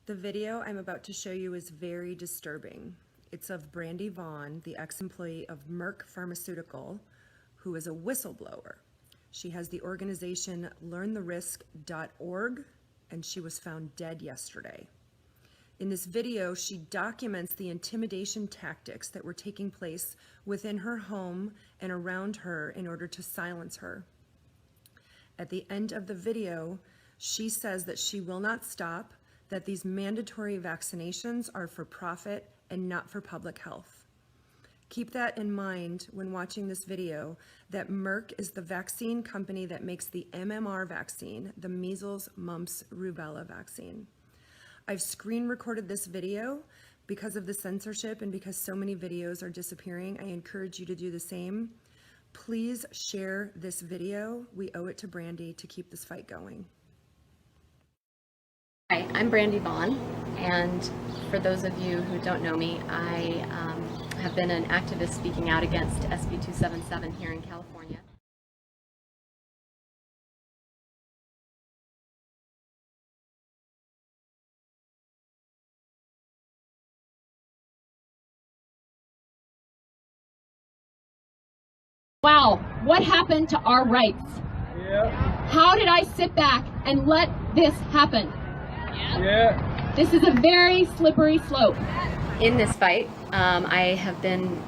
The video I'm about to show you is very disturbing. It's of Brandy Vaughn, the ex-employee of Merck Pharmaceutical, who is a whistleblower. She has the organization learntherisk.org, and she was found dead yesterday. In this video, she documents the intimidation tactics that were taking place within her home and around her in order to silence her. At the end of the video, she says that she will not stop, that these mandatory vaccinations are for profit and not for public health. Keep that in mind when watching this video, that Merck is the vaccine company that makes the MMR vaccine, the measles, mumps, rubella vaccine. I've screen recorded this video because of the censorship and because so many videos are disappearing. I encourage you to do the same. Please share this video. We owe it to Brandy to keep this fight going. Hi, I'm Brandy Vaughn, and for those of you who don't know me, I have been an activist speaking out against SB 277 here in California. Wow, what happened to our rights? Yeah. How did I sit back and let this happen? Yeah. This is a very slippery slope. In this fight, I have been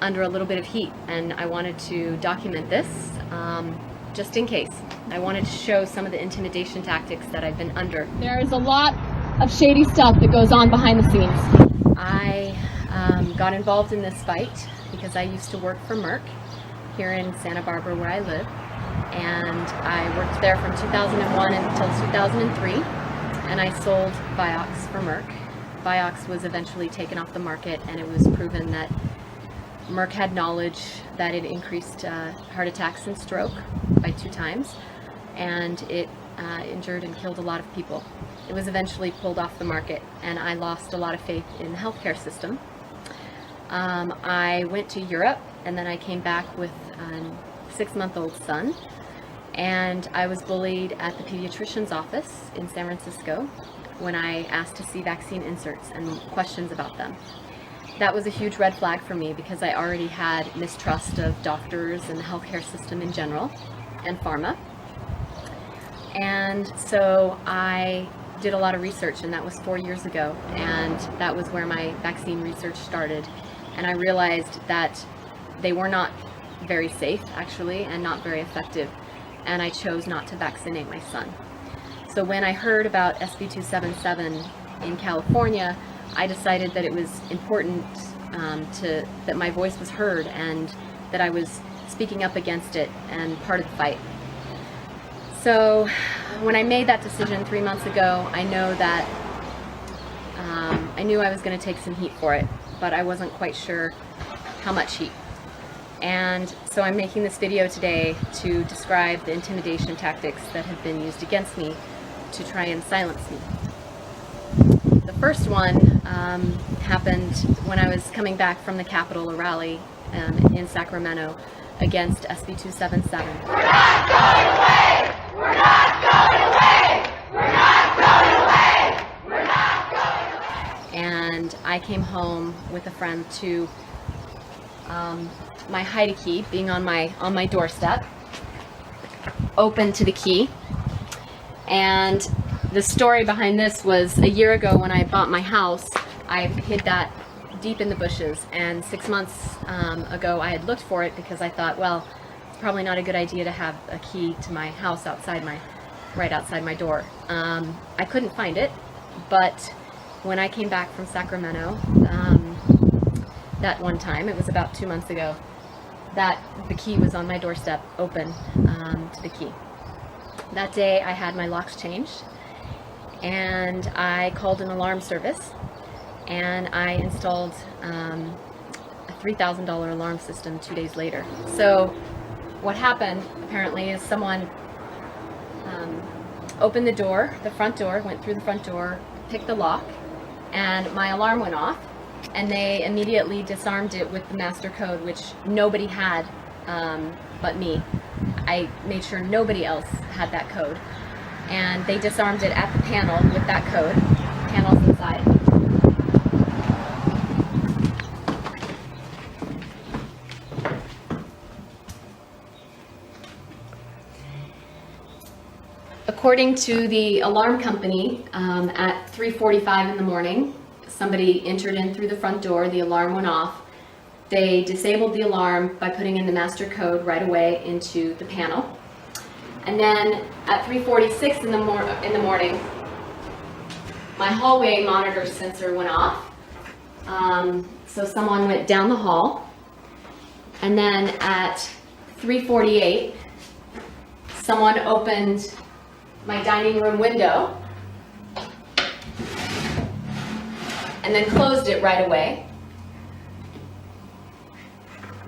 under a little bit of heat, and I wanted to document this just in case. I wanted to show some of the intimidation tactics that I've been under. There is a lot of shady stuff that goes on behind the scenes. I got involved in this fight because I used to work for Merck here in Santa Barbara, where I live, and I worked there from 2001 until 2003, and I sold Vioxx for Merck. Vioxx was eventually taken off the market, and it was proven that Merck had knowledge that it increased heart attacks and stroke by 2 times, and it injured and killed a lot of people. It was eventually pulled off the market, and I lost a lot of faith in the healthcare system. I went to Europe, and then I came back with a 6-month-old son, and I was bullied at the pediatrician's office in San Francisco when I asked to see vaccine inserts and questions about them. That was a huge red flag for me because I already had mistrust of doctors and the healthcare system in general and pharma. And so I did a lot of research, and that was 4 years ago, and that was where my vaccine research started. And I realized that they were not very safe, actually, and not very effective, and I chose not to vaccinate my son. So when I heard about SB 277 in California, I decided that it was important that my voice was heard and that I was speaking up against it and part of the fight. So when I made that decision 3 months ago, I know that I knew I was going to take some heat for it, but I wasn't quite sure how much heat. And so I'm making this video today to describe the intimidation tactics that have been used against me to try and silence me. The first one happened when I was coming back from the Capitol rally in Sacramento against SB 277. We're not going away! We're not going away! We're not going away! We're not going away! And I came home with a friend to my hide key being on my doorstep, open to the key. And the story behind this was a year ago when I bought my house, I hid that deep in the bushes, and 6 months ago I had looked for it because I thought, well, it's probably not a good idea to have a key to my house right outside my door. I couldn't find it, but when I came back from Sacramento, that one time, it was about 2 months ago, that the key was on my doorstep, open to the key. That day I had my locks changed, and I called an alarm service, and I installed a $3,000 alarm system 2 days later. So what happened apparently is someone opened the door, the front door, went through the front door, picked the lock, and my alarm went off, and they immediately disarmed it with the master code, which nobody had but me. I made sure nobody else had that code, and they disarmed it at the panel with that code. The panel according to the alarm company, at 3:45 in the morning, somebody entered in through the front door, the alarm went off. They disabled the alarm by putting in the master code right away into the panel. And then at 3:46 in the morning, my hallway monitor sensor went off. So someone went down the hall. And then at 3:48, someone opened my dining room window and then closed it right away.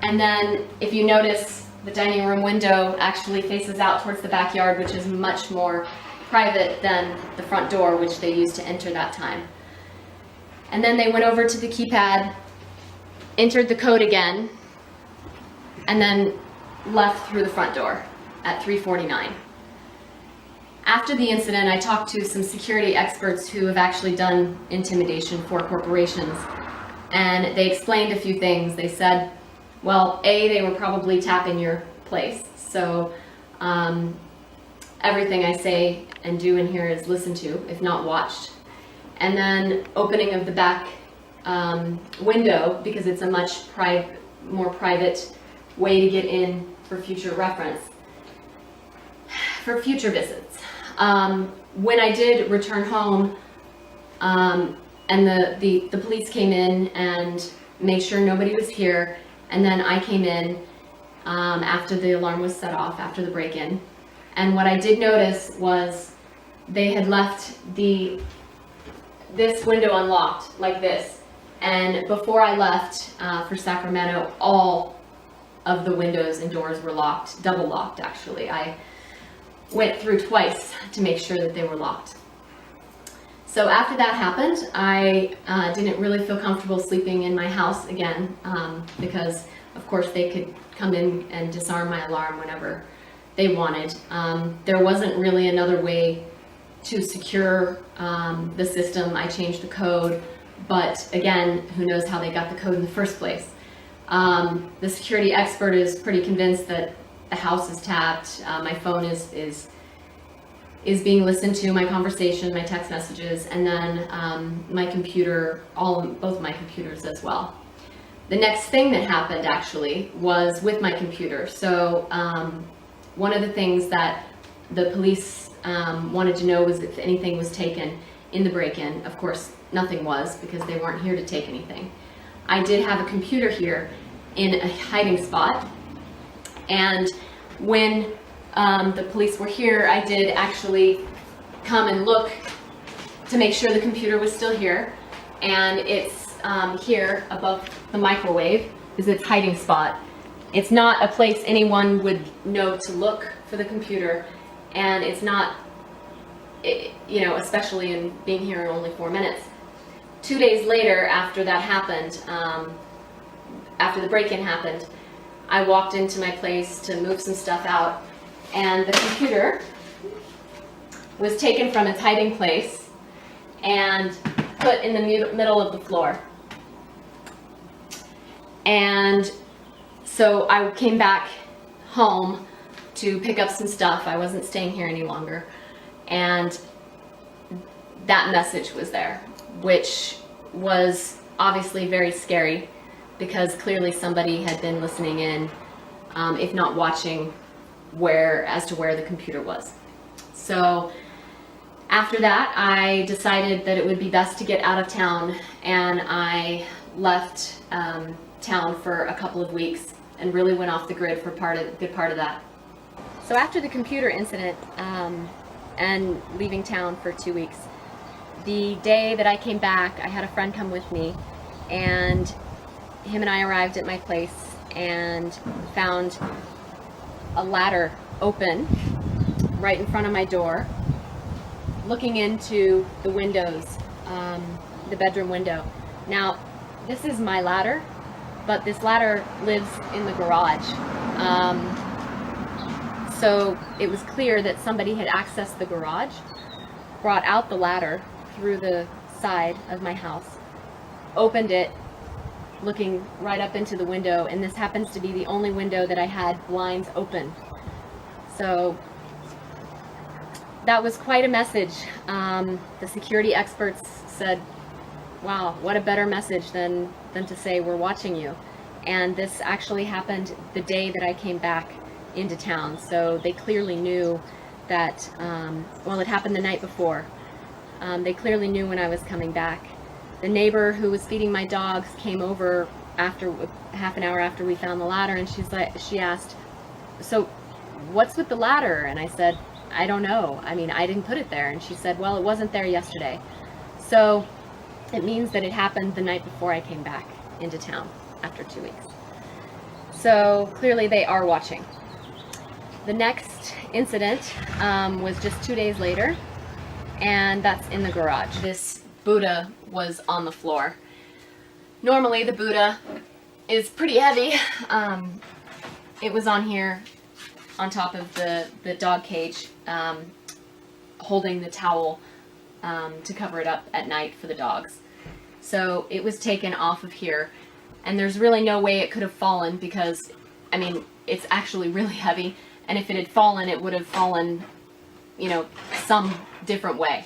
And then if you notice, the dining room window actually faces out towards the backyard, which is much more private than the front door, which they used to enter that time. And then they went over to the keypad, entered the code again, and then left through the front door at 3:49. After the incident, I talked to some security experts who have actually done intimidation for corporations, and they explained a few things. They said, well, they were probably tapping your place, so everything I say and do in here is listened to, if not watched. And then opening of the back window, because it's a much more private way to get in for future reference, for future visits. When I did return home, and the police came in and made sure nobody was here, and then I came in after the alarm was set off, after the break-in. And what I did notice was they had left this window unlocked, like this. And before I left for Sacramento, all of the windows and doors were locked, double locked actually. I went through twice to make sure that they were locked. So after that happened, I didn't really feel comfortable sleeping in my house again, because of course they could come in and disarm my alarm whenever they wanted. There wasn't really another way to secure the system. I changed the code, but again, who knows how they got the code in the first place. The security expert is pretty convinced that the house is tapped. My phone is being listened to, my conversation, my text messages, and then my computer, both my computers as well. The next thing that happened actually was with my computer. So one of the things that the police wanted to know was if anything was taken in the break-in. Of course, nothing was, because they weren't here to take anything. I did have a computer here in a hiding spot, and when the police were here, I did actually come and look to make sure the computer was still here, and it's here above the microwave is its hiding spot. It's not a place anyone would know to look for the computer, and it's not, you know, especially in being here only 4 minutes. 2 days later, after that happened, after the break-in happened, I walked into my place to move some stuff out, and the computer was taken from its hiding place and put in the middle of the floor. And so I came back home to pick up some stuff. I wasn't staying here any longer, and that message was there, which was obviously very scary, because clearly somebody had been listening in, if not watching, as to where the computer was. So after that, I decided that it would be best to get out of town, and I left town for a couple of weeks and really went off the grid for a good part of that. So after the computer incident and leaving town for 2 weeks, the day that I came back, I had a friend come with me, and him and I arrived at my place and found a ladder open right in front of my door, looking into the windows, the bedroom window. Now, this is my ladder, but this ladder lives in the garage. So it was clear that somebody had accessed the garage, brought out the ladder through the side of my house, opened it, looking right up into the window, and this happens to be the only window that I had blinds open. So that was quite a message. The security experts said, wow, what a better message than to say we're watching you. And this actually happened the day that I came back into town. So they clearly knew that, well, it happened the night before. They clearly knew when I was coming back. The neighbor who was feeding my dogs came over after half an hour after we found the ladder, and she asked, so what's with the ladder? And I said, I don't know. I mean, I didn't put it there. And she said, well, it wasn't there yesterday. So it means that it happened the night before I came back into town after 2 weeks. So clearly they are watching. The next incident was just 2 days later, and that's in the garage. This Buddha was on the floor. Normally the Buddha is pretty heavy. It was on here on top of the dog cage, holding the towel to cover it up at night for the dogs. So it was taken off of here, and there's really no way it could have fallen because, I mean, it's actually really heavy, and if it had fallen, it would have fallen, you know, some different way.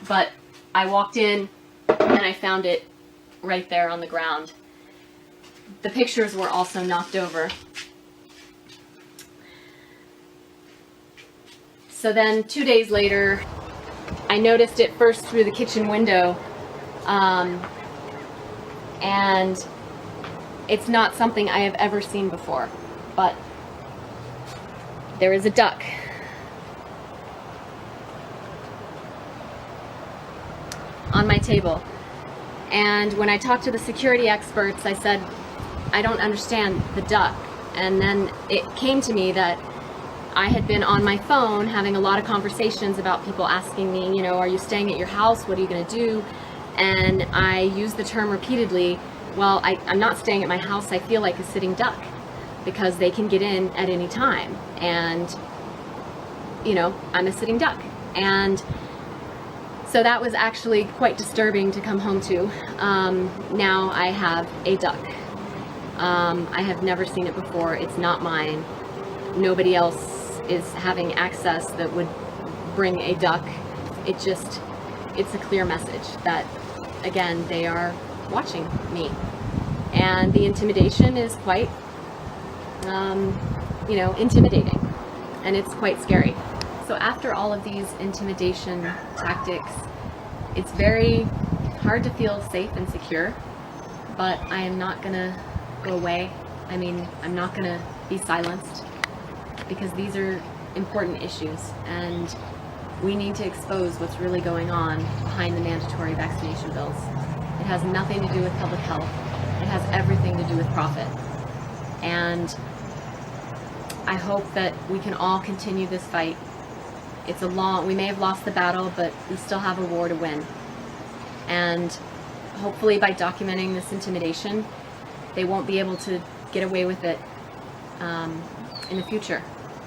But I walked in and I found it right there on the ground. The pictures were also knocked over. So then 2 days later, I noticed it first through the kitchen window, and it's not something I have ever seen before, but there is a duck. On my table. And when I talked to the security experts, I said, I don't understand the duck. And then it came to me that I had been on my phone having a lot of conversations about people asking me, you know, are you staying at your house? What are you going to do? And I used the term repeatedly, well, I'm not staying at my house. I feel like a sitting duck because they can get in at any time. And, you know, I'm a sitting duck. And so that was actually quite disturbing to come home to. Now I have a duck. I have never seen it before. It's not mine. Nobody else is having access that would bring a duck. It's a clear message that, again, they are watching me. And the intimidation is quite, you know, intimidating. And it's quite scary. So after all of these intimidation tactics, it's very hard to feel safe and secure, but I am not gonna go away. I mean, I'm not gonna be silenced because these are important issues and we need to expose what's really going on behind the mandatory vaccination bills. It has nothing to do with public health. It has everything to do with profit. And I hope that we can all continue this fight. It's we may have lost the battle, but we still have a war to win. And hopefully by documenting this intimidation, they won't be able to get away with it in the future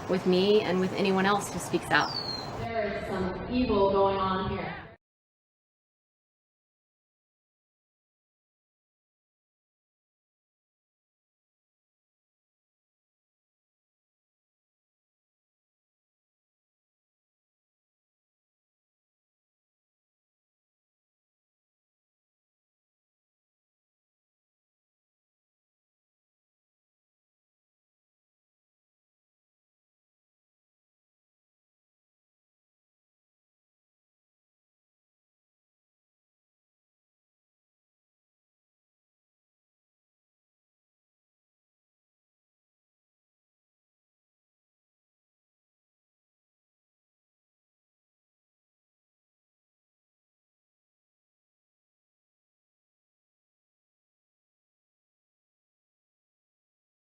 with me and with anyone else who speaks out. There is some evil going on here.